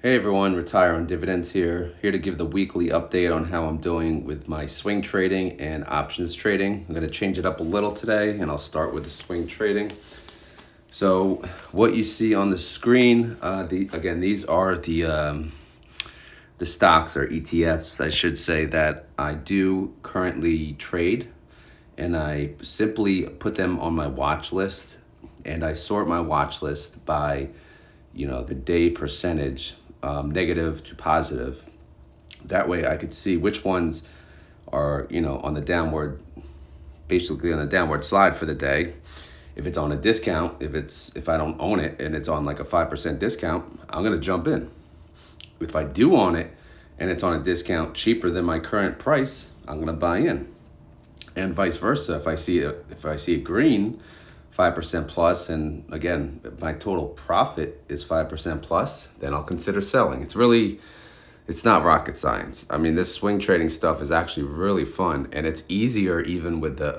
Hey everyone, Retire on Dividends here to give the weekly update on how I'm doing with my swing trading and options trading. I'm going to change it up a little today and I'll start with the swing trading. So what you see on the screen, these are the stocks or ETFs, I should say, that I do currently trade, and I simply put them on my watch list, and I sort my watch list by the day percentage, negative to positive. That way I could see which ones are, on the downward, basically on the downward slide for the day. If it's on a discount, if I don't own it and it's on like a 5% discount, I'm going to jump in. If I do own it and it's on a discount cheaper than my current price, I'm going to buy in. And vice versa. If I see it green, 5% plus, and again, my total profit is 5% plus, then I'll consider selling. It's not rocket science. I mean, this swing trading stuff is actually really fun, and it's easier even with the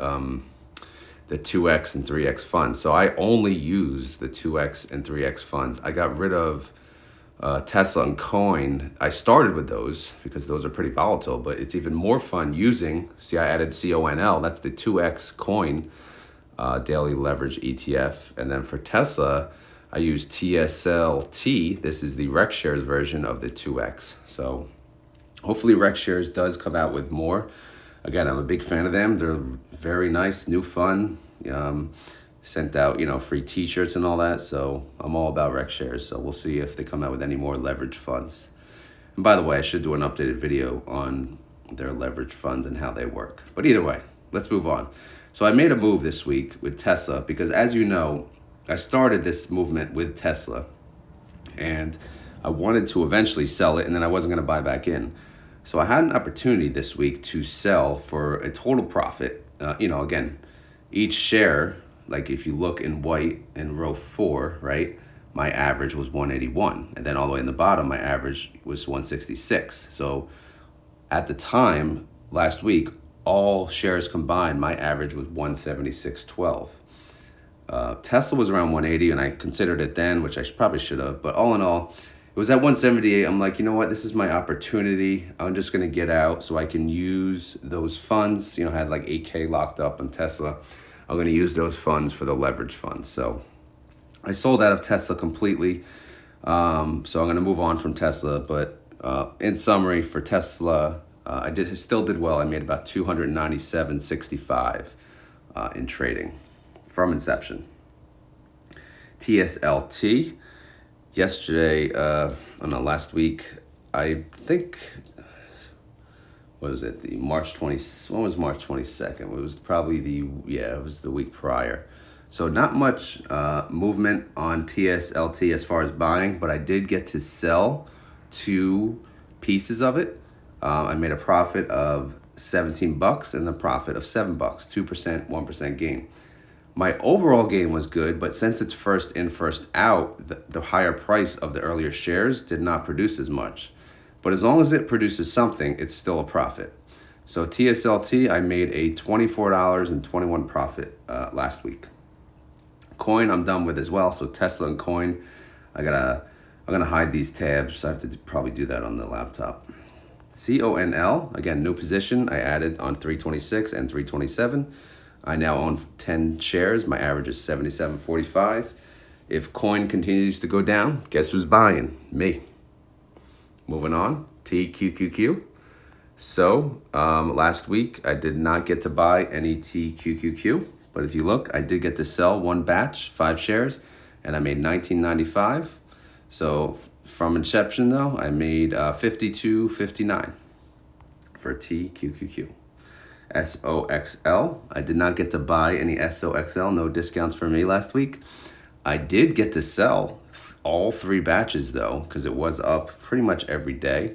2x and 3x funds. So I only use the 2x and 3x funds. I got rid of Tesla and Coin. I started with those because those are pretty volatile, but it's even more fun using, see, I added CONL, that's the 2x Coin daily leverage ETF. And then for Tesla, I use TSLT. This is the RexShares version of the 2x. So hopefully RexShares does come out with more. Again, I'm a big fan of them. They're very nice, new fun. Sent out, free t-shirts and all that. So I'm all about RexShares. So we'll see if they come out with any more leverage funds. And by the way, I should do an updated video on their leverage funds and how they work. But either way, let's move on. So I made a move this week with Tesla because, as you know, I started this movement with Tesla and I wanted to eventually sell it, and then I wasn't going to buy back in. So I had an opportunity this week to sell for a total profit. Again, each share, like if you look in white in row 4, right, my average was 181. And then all the way in the bottom, my average was 166. So at the time, last week, all shares combined, my average was 176.12. Tesla was around 180, and I considered it then, which I probably should have. But all in all, it was at 178. I'm like, you know what? This is my opportunity. I'm just going to get out so I can use those funds. I had like 8K locked up in Tesla. I'm going to use those funds for the leverage funds. So I sold out of Tesla completely. So I'm going to move on from Tesla. But in summary, for Tesla, I still did well. I made about 297.65 in trading from inception. TSLT. Yesterday, last week, I think, what was it, the March 20, when was March 22nd? It was probably it was the week prior. So not much movement on TSLT as far as buying, but I did get to sell 2 pieces of it. I made a profit of $17 and the profit of $7, 2%, 1% gain. My overall gain was good, but since it's first in, first out, the higher price of the earlier shares did not produce as much. But as long as it produces something, it's still a profit. So TSLT, I made a $24.21 profit last week. Coin, I'm done with as well. So Tesla and Coin, I'm gonna hide these tabs. So I have to probably do that on the laptop. CONL, again, new position. I added on 326 and 327. I now own 10 shares. My average is 77.45. If Coin continues to go down, guess who's buying? Me. Moving on, TQQQ. So last week, I did not get to buy any TQQQ. But if you look, I did get to sell one batch, 5 shares, and I made $19.95. So from inception, though, I made $52.59 for TQQQ. SOXL. I did not get to buy any SOXL, no discounts for me last week. I did get to sell all 3 batches though, because it was up pretty much every day.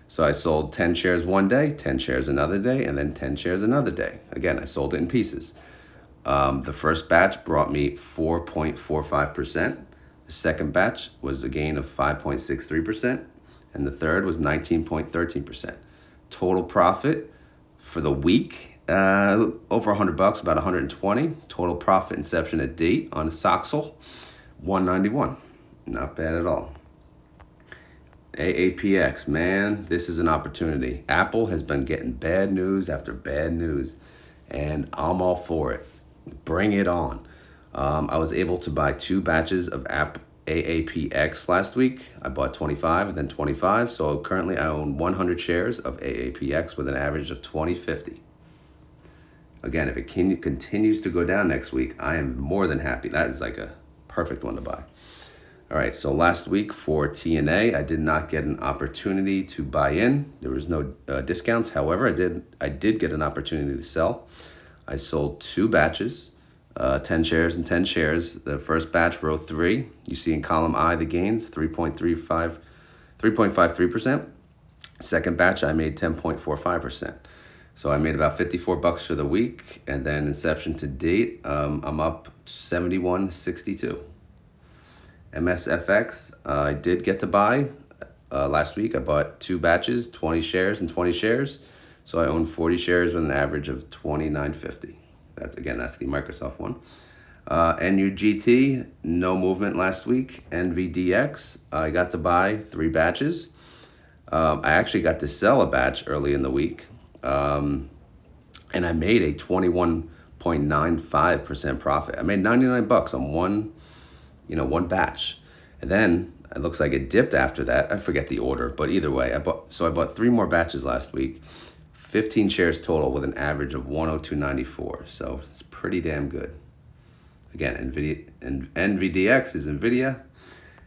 So I sold 10 shares one day, 10 shares another day, and then 10 shares another day. Again, I sold it in pieces. The first batch brought me 4.45%. The second batch was a gain of 5.63%. And the third was 19.13%. Total profit for the week, over $100, about 120. Total profit inception at date on Soxel, 191. Not bad at all. AAPX, man, this is an opportunity. Apple has been getting bad news after bad news, and I'm all for it. Bring it on. I was able to buy 2 batches of AAPX last week. I bought 25 and then 25. So currently I own 100 shares of AAPX with an average of 20.50. Again, if it continues to go down next week, I am more than happy. That is like a perfect one to buy. All right, so last week for TNA, I did not get an opportunity to buy in. There was no discounts. However, I did get an opportunity to sell. I sold 2 batches, 10 shares and 10 shares. The first batch, row 3, you see in column I the gains, 3.53%. Second batch, I made 10.45%. So I made about $54 for the week, and then inception to date, I'm up 71.62. MSFX, I did get to buy last week. I bought 2 batches, 20 shares and 20 shares. So I own 40 shares with an average of 29.50. That's the Microsoft one. NUGT, no movement last week. NVDX, I got to buy 3 batches. I actually got to sell a batch early in the week. And I made a 21.95% profit. I made $99 on one batch. And then it looks like it dipped after that. I forget the order, but either way, I bought 3 more batches last week, 15 shares total with an average of 102.94. So it's pretty damn good. Again, NVDX is NVIDIA.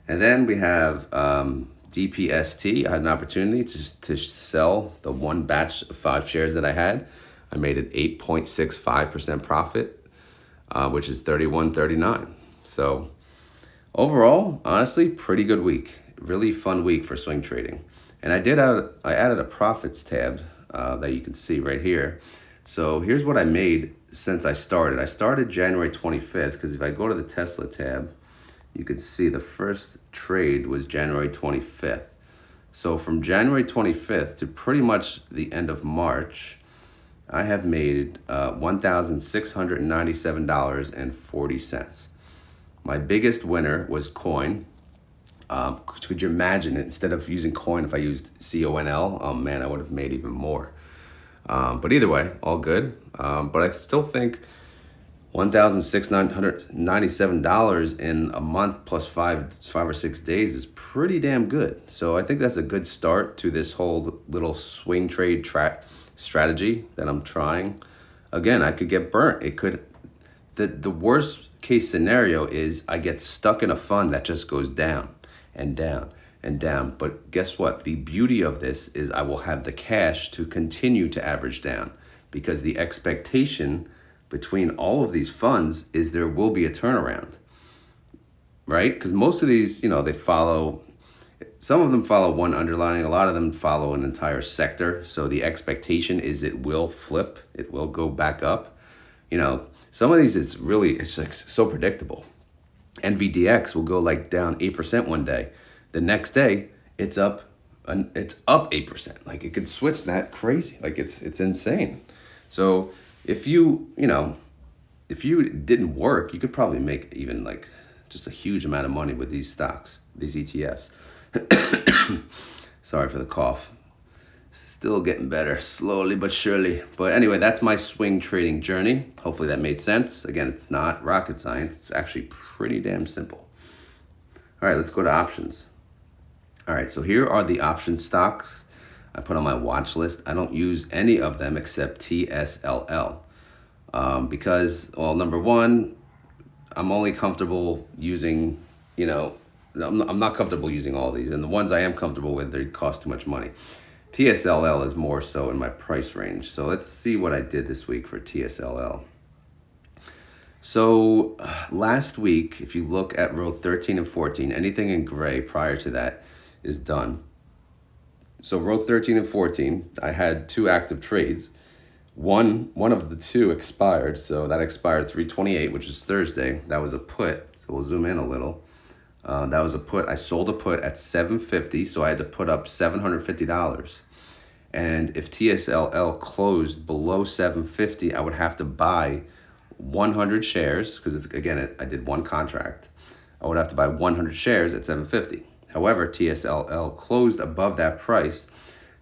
And then we have DPST. I had an opportunity to sell the 1 batch of 5 shares that I had. I made an 8.65% profit, which is $31.39. So overall, honestly, pretty good week. Really fun week for swing trading. And I added a profits tab that you can see right here. So here's what I made since I started. I started January 25th, because if I go to the Tesla tab, you can see the first trade was January 25th. So from January 25th to pretty much the end of March, I have made $1,697.40. My biggest winner was Coin. Could you imagine, instead of using Coin, if I used CONL? Oh man, I would have made even more. But either way, all good. But I still think $1,697 in a month plus five or 6 days is pretty damn good. So I think that's a good start to this whole little swing trade strategy that I'm trying. Again, I could get burnt. The worst case scenario is I get stuck in a fund that just goes down and down and down. But guess what? The beauty of this is I will have the cash to continue to average down, because the expectation between all of these funds is there will be a turnaround, right? Because most of these, some of them follow one underlying, a lot of them follow an entire sector. So the expectation is it will flip, it will go back up. Some of these, it's like so predictable. NVDX will go like down 8% one day. The next day, it's up 8%. Like it could switch that crazy. Like it's insane. So if you didn't work, you could probably make even like just a huge amount of money with these stocks, these ETFs. Sorry for the cough. Still getting better, slowly but surely. But anyway, that's my swing trading journey. Hopefully that made sense. Again, it's not rocket science. It's actually pretty damn simple. All right, let's go to options. All right, so here are the option stocks I put on my watch list. I don't use any of them except TSLL. Because, well, number one, I'm only comfortable using, I'm not comfortable using all these. And the ones I am comfortable with, they cost too much money. TSLL is more so in my price range. So let's see what I did this week for TSLL. So last week, if you look at row 13 and 14, anything in gray prior to that is done. So row 13 and 14, I had 2 active trades. One of the 2 expired. So that expired 3/28, which is Thursday. That was a put. So we'll zoom in a little. That was a put. I sold a put at $750, so I had to put up $750. And if TSLL closed below $750, I would have to buy 100 shares, because I did one contract. I would have to buy 100 shares at $750. However, TSLL closed above that price,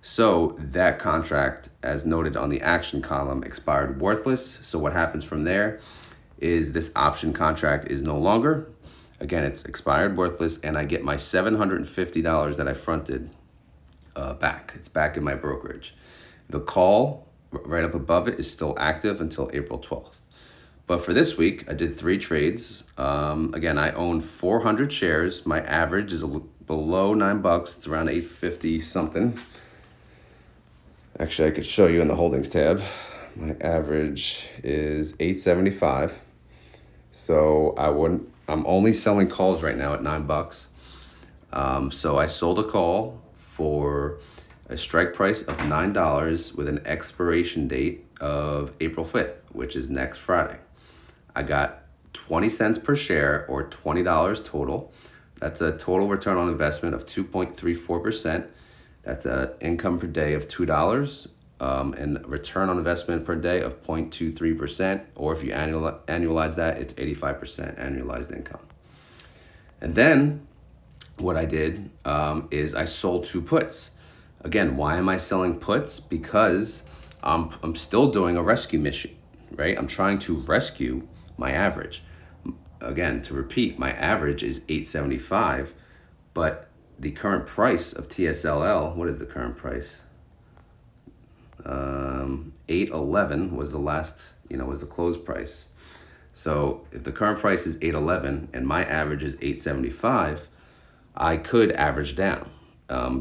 so that contract, as noted on the action column, expired worthless. So what happens from there is this option contract is no longer. Again, it's expired worthless, and I get my $750 that I fronted back. It's back in my brokerage. The call right up above it is still active until April 12th. But for this week, I did 3 trades. Again, I own 400 shares. My average is below $9. It's around 850 something. Actually, I could show you in the holdings tab. My average is 875. So I'm only selling calls right now at $9. So I sold a call for a strike price of $9 with an expiration date of April 5th, which is next Friday. I got 20 cents per share, or $20 total. That's a total return on investment of 2.34%. That's an income per day of $2, and return on investment per day of 0.23%, or if you annualize that, it's 85% annualized income. And then what I did is I sold 2 puts. Again, why am I selling puts? Because I'm still doing a rescue mission, right? I'm trying to rescue my average. Again, to repeat, my average is 875, but the current price of TSLL, what is the current price? 811 was the last, was the close price. So if the current price is 811 and my average is 875, I could average down.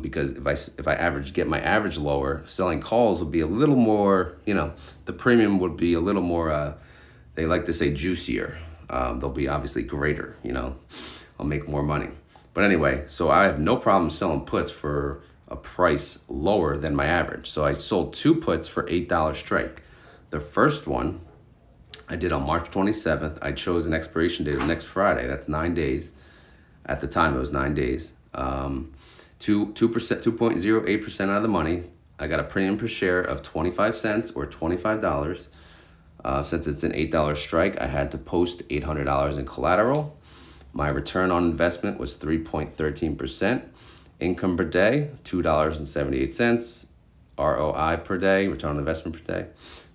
Because if I get my average lower, selling calls will be a little more, the premium would be a little more, they like to say juicier. They'll be obviously greater, I'll make more money. But anyway, so I have no problem selling puts for a price lower than my average. So I sold 2 puts for $8 strike. The first one I did on March 27th. I chose an expiration date of next Friday. That's 9 days. At the time, it was 9 days. 2.08% out of the money. I got a premium per share of 25 cents, or $25. Since it's an $8 strike, I had to post $800 in collateral. My return on investment was 3.13%. Income per day, $2.78. ROI per day, return on investment per day,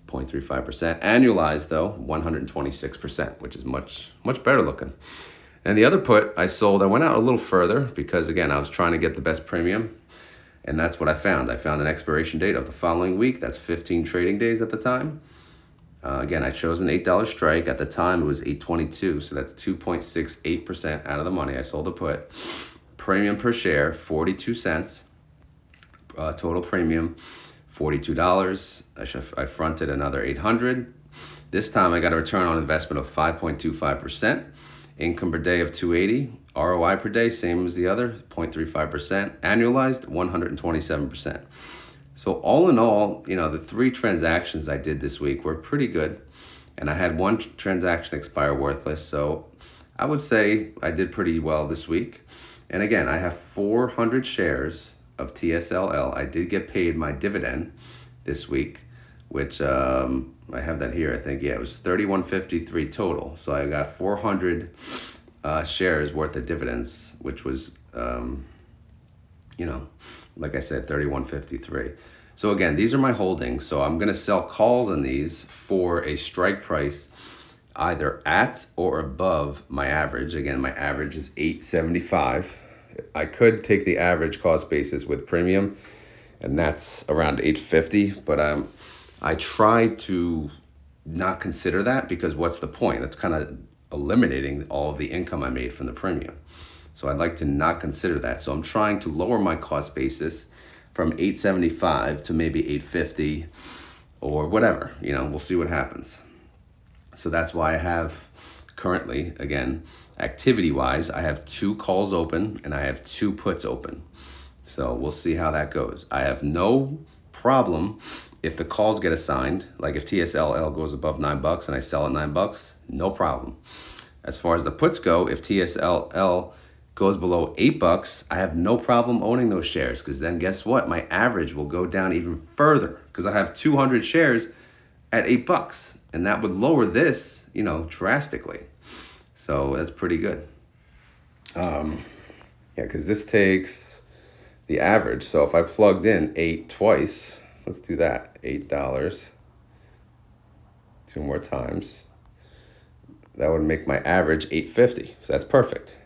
0.35%. Annualized though, 126%, which is much better looking. And the other put I sold, I went out a little further because again, I was trying to get the best premium. And that's what I found. I found an expiration date of the following week. That's 15 trading days at the time. Again, I chose an $8 strike. At the time, it was $8.22, so that's 2.68% out of the money. I sold a put. Premium per share, 42 cents. Total premium, $42. I fronted another $800. This time, I got a return on investment of 5.25%. Income per day of $280. ROI per day, same as the other, 0.35%. Annualized, 127%. So all in all, the 3 transactions I did this week were pretty good. And I had 1 transaction expire worthless. So I would say I did pretty well this week. And again, I have 400 shares of TSLL. I did get paid my dividend this week, which I have that here. I think, it was $31.53 total. So I got 400 shares worth of dividends, which was, like I said, $31.53. So again, these are my holdings. So I'm going to sell calls on these for a strike price either at or above my average. Again, my average is 875. I could take the average cost basis with premium, and that's around 850. But I try to not consider that, because what's the point? That's kind of eliminating all of the income I made from the premium. So I'd like to not consider that. So I'm trying to lower my cost basis from 875 to maybe 850 or whatever. We'll see what happens. So that's why I have currently, again, activity-wise, I have 2 calls open and I have 2 puts open. So we'll see how that goes. I have no problem if the calls get assigned. Like if TSLL goes above $9 and I sell at $9, no problem. As far as the puts go, if TSLL goes below $8, I have no problem owning those shares, because then guess what? My average will go down even further, because I have 200 shares at $8, and that would lower this, drastically. So that's pretty good. Yeah, because this takes the average. So if I plugged in 8 twice, let's do that. $8. 2 more times. That would make my average 850. So that's perfect.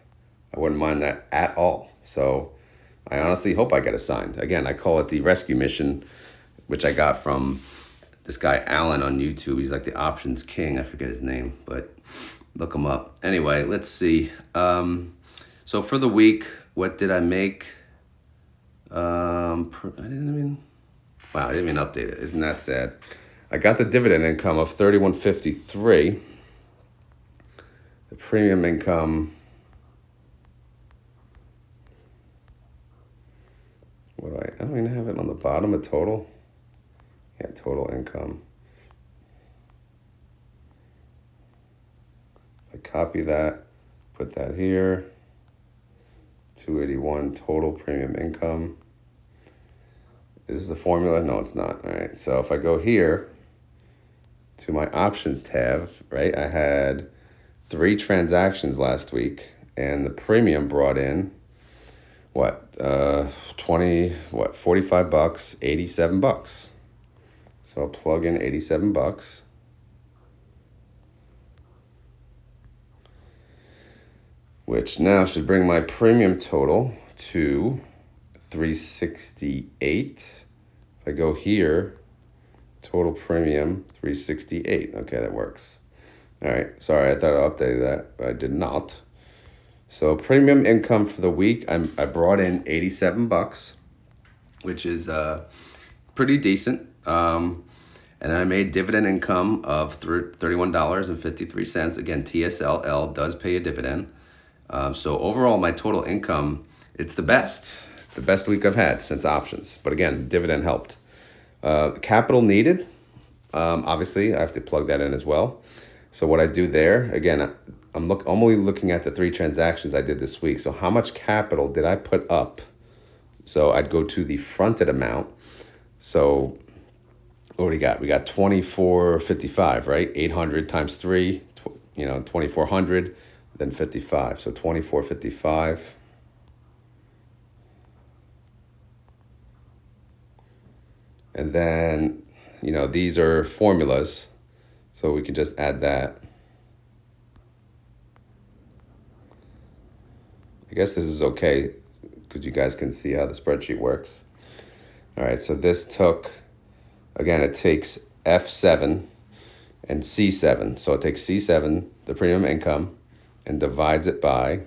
I wouldn't mind that at all. So I honestly hope I get assigned. Again, I call it the rescue mission, which I got from this guy Alan on YouTube. He's like the options king. I forget his name, but look him up. Anyway, let's see. So for the week, what did I make? I didn't even update it. Isn't that sad? I got the dividend income of $31.53. The premium income, I don't even have it on the bottom of total. Yeah, total income. I copy that, put that here. 281 total premium income. Is this a formula? No, it's not. All right. So if I go here to my options tab, right, I had 3 transactions last week, and the premium brought in $45, $87. So I'll plug in $87. Which now should bring my premium total to $368. If I go here, total premium $368. Okay, that works. All right, sorry, I thought I updated that, but I did not. So premium income for the week, I brought in $87, which is pretty decent. And I made dividend income of $31.53. Again, TSLL does pay a dividend. So overall, my total income, it's the best. It's the best week I've had since options. But again, dividend helped. Capital needed, obviously, I have to plug that in as well. So what I do there, again, I'm only looking at the 3 transactions I did this week. So how much capital did I put up? So I'd go to the fronted amount. So what do we got? We got 2455, right? 800 times 3, 2400, then 55. So 2455. And then, these are formulas. So we can just add that. I guess this is okay because you guys can see how the spreadsheet works. All right, so this took, again, it takes F7 and C7. So it takes C7, the premium income, and divides it by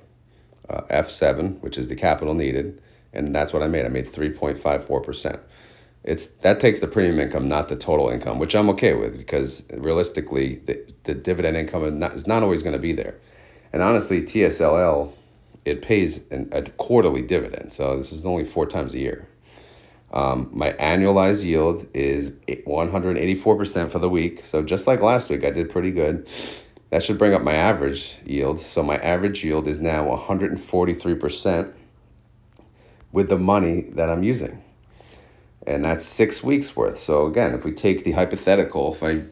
F7, which is the capital needed. And that's what I made. I made 3.54%. That takes the premium income, not the total income, which I'm okay with because realistically, the dividend income is not always going to be there. And honestly, TSLL, it pays a quarterly dividend. So this is only 4 times a year. My annualized yield is 184% for the week. So just like last week, I did pretty good. That should bring up my average yield. So my average yield is now 143% with the money that I'm using. And that's 6 weeks worth. So again, if we take the hypothetical, if I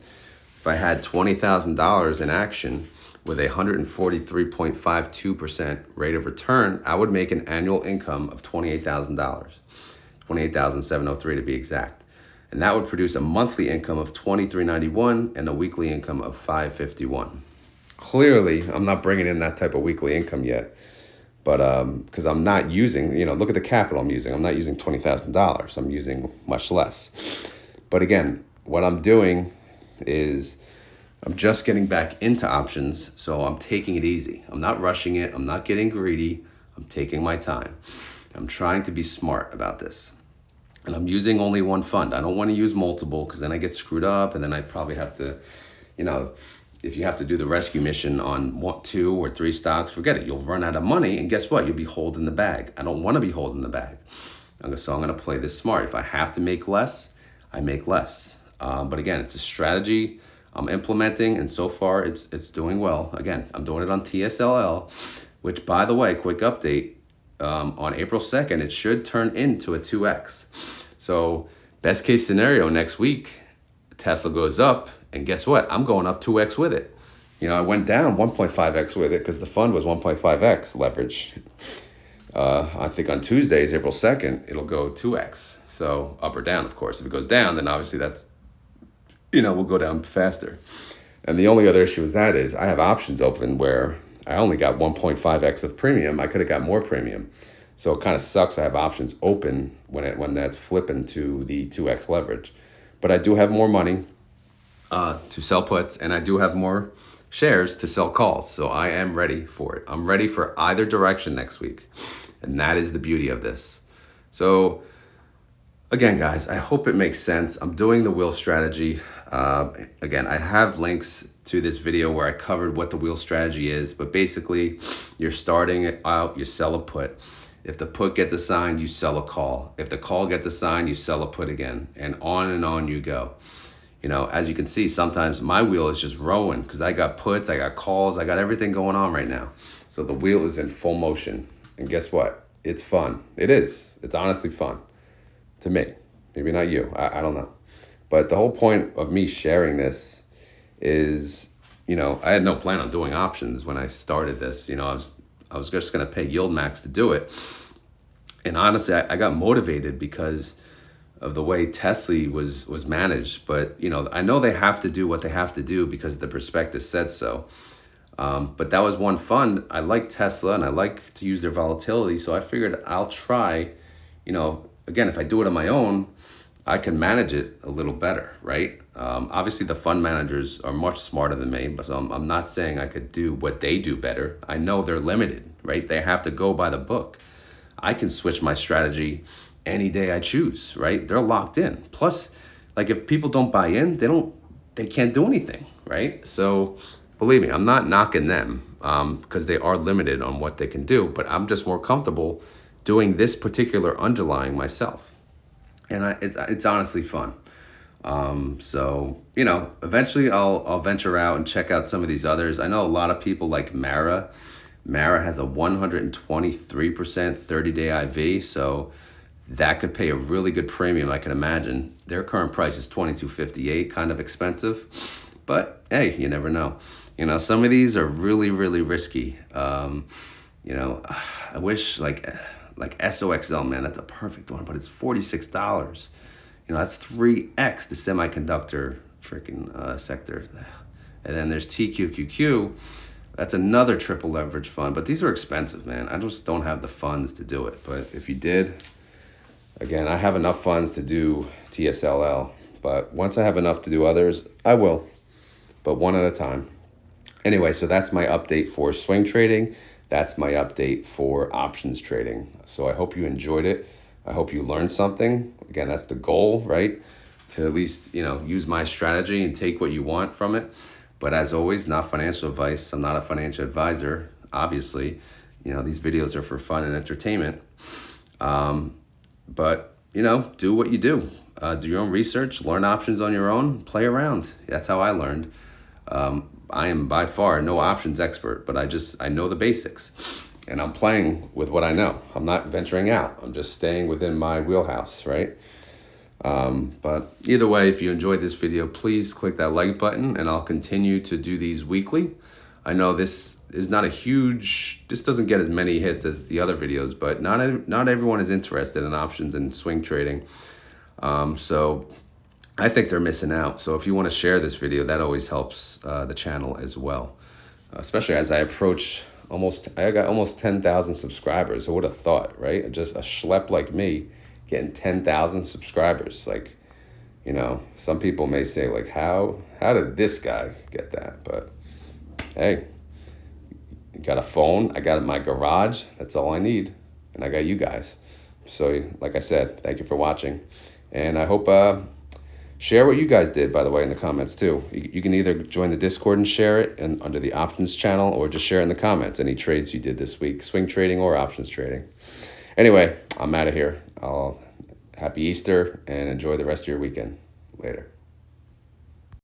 had $20,000 in action with a 143.52% rate of return, I would make an annual income of $28,000, $28,703 to be exact. And that would produce a monthly income of $23.91 and a weekly income of $551. Clearly, I'm not bringing in that type of weekly income yet. But because I'm not using, look at the capital I'm using. I'm not using $20,000. I'm using much less. But again, what I'm doing is I'm just getting back into options. So I'm taking it easy. I'm not rushing it. I'm not getting greedy. I'm taking my time. I'm trying to be smart about this. And I'm using only one fund. I don't want to use multiple because then I get screwed up. And then I probably have to, if you have to do the rescue mission on 2 or 3 stocks, forget it. You'll run out of money, and guess what? You'll be holding the bag. I don't want to be holding the bag. So I'm going to play this smart. If I have to make less, I make less. But again, it's a strategy I'm implementing, and so far it's doing well. Again, I'm doing it on TSLL, which, by the way, quick update, on April 2nd, it should turn into a 2X. So best case scenario, next week, Tesla goes up, and guess what? I'm going up 2X with it. I went down 1.5X with it because the fund was 1.5X leverage. I think on Tuesdays, April 2nd, it'll go 2x. So up or down, of course. If it goes down, then obviously that's, we'll go down faster. And the only other issue with that is I have options open where I only got 1.5x of premium. I could have got more premium. So it kind of sucks. I have options open when that's flipping to the 2x leverage. But I do have more money to sell puts, and I do have more shares to sell calls. So I am ready for it. I'm ready for either direction next week. And that is the beauty of this. So again, guys, I hope it makes sense. I'm doing the wheel strategy. Again, I have links to this video where I covered what the wheel strategy is, but basically you're starting out, you sell a put. If the put gets assigned, you sell a call. If the call gets assigned, you sell a put again, and on you go. As you can see, sometimes my wheel is just rowing because I got puts, I got calls, I got everything going on right now. So the wheel is in full motion. And guess what? It's fun. It is. It's honestly fun to me. Maybe not you. I don't know. But the whole point of me sharing this is, I had no plan on doing options when I started this. I was just going to pay YieldMax to do it. And honestly, I got motivated because of the way Tesla was managed. But, I know they have to do what they have to do because the prospectus said so. But that was one fund. I like Tesla and I like to use their volatility. So I figured I'll try, again, if I do it on my own, I can manage it a little better, right? Obviously, the fund managers are much smarter than me, but I'm not saying I could do what they do better. I know they're limited, right? They have to go by the book. I can switch my strategy any day I choose, right? They're locked in. Plus, like if people don't buy in, they can't do anything, right? So believe me, I'm not knocking them because they are limited on what they can do, but I'm just more comfortable doing this particular underlying myself. And it's honestly fun. So, eventually I'll venture out and check out some of these others. I know a lot of people like Mara. Mara has a 123% 30-day IV, so that could pay a really good premium, I can imagine. Their current price is $22.58, kind of expensive. But hey, you never know. Some of these are really, really risky. I wish like SOXL, man, that's a perfect one, but it's $46. That's 3x the semiconductor freaking sector. And then there's TQQQ. That's another triple leverage fund, but these are expensive, man. I just don't have the funds to do it. But if you did, again, I have enough funds to do TSLL, but once I have enough to do others, I will, but one at a time. Anyway, so that's my update for swing trading. That's my update for options trading. So I hope you enjoyed it. I hope you learned something. Again, that's the goal, right? To at least, use my strategy and take what you want from it. But as always, not financial advice. I'm not a financial advisor, obviously. These videos are for fun and entertainment. But, do what you do. Do your own research, learn options on your own, play around. That's how I learned. I am by far no options expert, but I know the basics, and I'm playing with what I know. I'm not venturing out. I'm just staying within my wheelhouse, right? But either way, if you enjoyed this video, please click that like button, and I'll continue to do these weekly. I know this is not this doesn't get as many hits as the other videos, but not everyone is interested in options and swing trading. So I think they're missing out. So if you want to share this video, that always helps the channel as well. Especially as I approach I got almost 10,000 subscribers. Who would have thought, right? Just a schlep like me getting 10,000 subscribers. Like, some people may say like, how did this guy get that? But hey, you got a phone. I got it in my garage. That's all I need. And I got you guys. So like I said, thank you for watching. And I hope, share what you guys did, by the way, in the comments too. You can either join the Discord and share it under the options channel, or just share in the comments any trades you did this week, swing trading or options trading. Anyway, I'm out of here. Happy Easter and enjoy the rest of your weekend. Later.